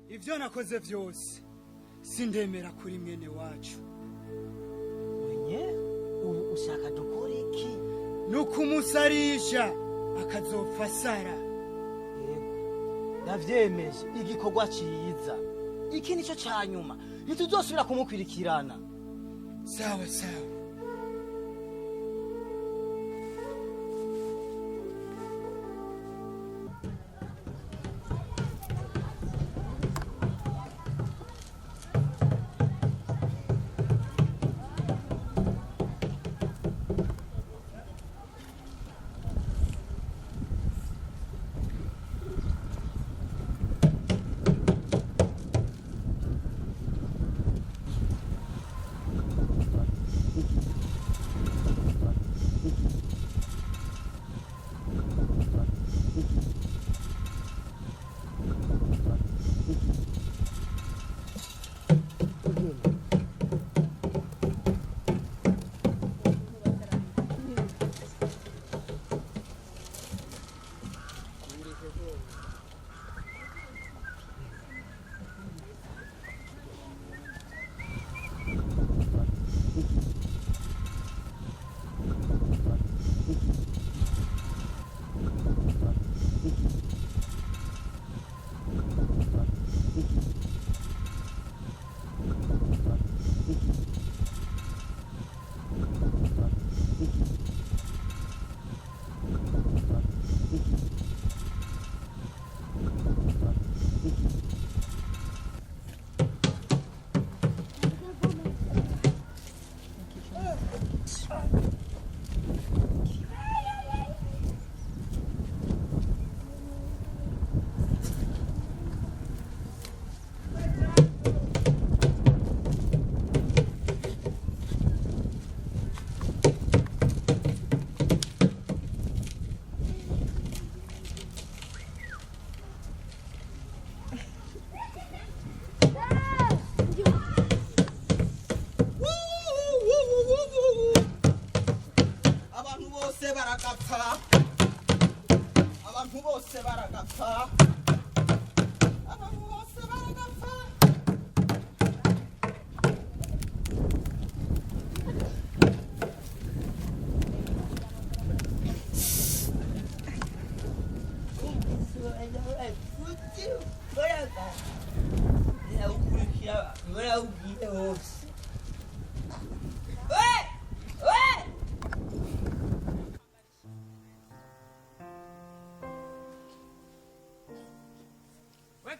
ivyo nakoze vyose sindemera kuri mwene wacu. Mwenye ushaka dukora iki? Nukumusarisha akazopfa Sara. Yego ndavyemeje, igikorwa ciza. Iki nico canyuma, ntituzosubira kumukwirikirana. Sawa sawa.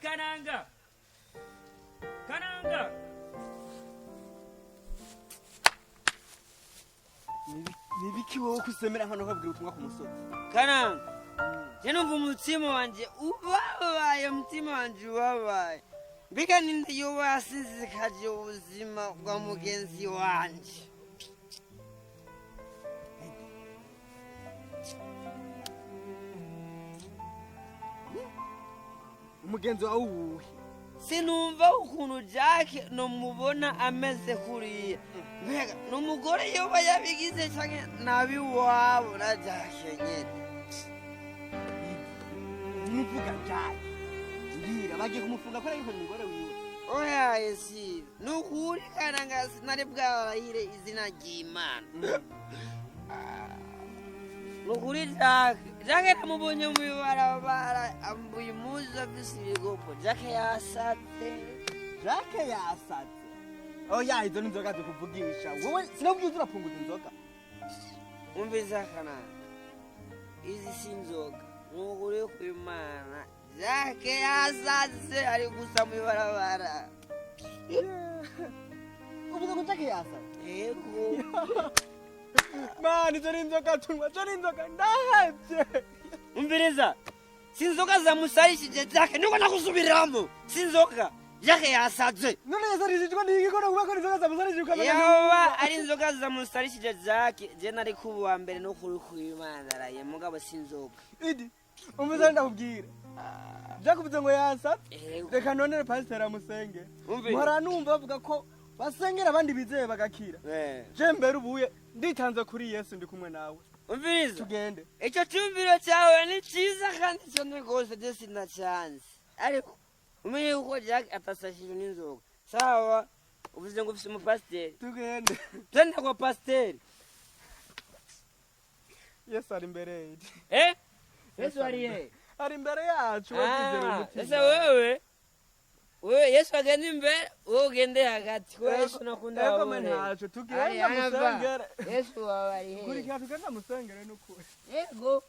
Kananga! Kananga! Nibiki wowe kusemera hano kabwira utumwa ku musozi? Kananga! Je numva umutima wanje ubabaye, umutima wanje ubabaye. Mbega ninde yoba yasizikaje ubuzima bwa mugenzi wanje? Umugenzi wawe uwuhe? Sinumva ukuntu Jack nomubona ameze kuriya. Mbega n'umugore yoba yabigize canke nabi wabo na Jack nyene. Nuvuga Jack. Ngira bagiye kumufunga ko ari umugore wiwe. Oya yesi, nukuri Kananga sinari bwahire izina ry'Imana. Nukuri Jack namubonye mu bibarabara ambuye impuzu afise ibigopo. Jack yasatse. Oya izo n'inzoga zo kuvugisha. Wowe sinabwiye urapunguza inzoga. Umvise Kananga, izi si inzoga. Nukuri kw'Imana Jack yasatse ari gusa mu bibarabara. Uvuga ko Jack yasatse? Yego. Mani izo n'inzoga tunywa, izo n'inzoga ndahevye. Umviriza, sinzoga zamusarishije Jack, nuko nakusubiramo. Sinzoga Jack yasatse. None yasarishijwe n'iki ko navuga ko inzoga zamusarishije ukamenya? Yoba ari inzoga zamusarishije Jack, je nari kuba mbere no kuri kw'Imana araye mugabo sinzoga. Idi, umuzani ndakubwira. Jack uvuze ngo yasatse. Reka none pastor amusenge. Muhora numva bavuga ko basengera abandi bizeye bagakira. Je mbere ubuye nditanze kuri Yesu ndi kumwe nawe. Umviriza, tugende. Icyo cyumviro cyawe ni cyiza kandi cyo rwose je sinacyanze. Ariko umenye yuko Jack atasashije n'inzoga sawa uvuze ngo ufise umupasiteri tugende twende kwa pasiteri Yesu ari imbere Yesu ari imbere yacu sasa wewe Yesu agenda imbere wowe ugende hagati ko Yesu nakunda wowe ntacu tugende musengere Yesu ari kuri kandi tugende musengere n'ukuri yego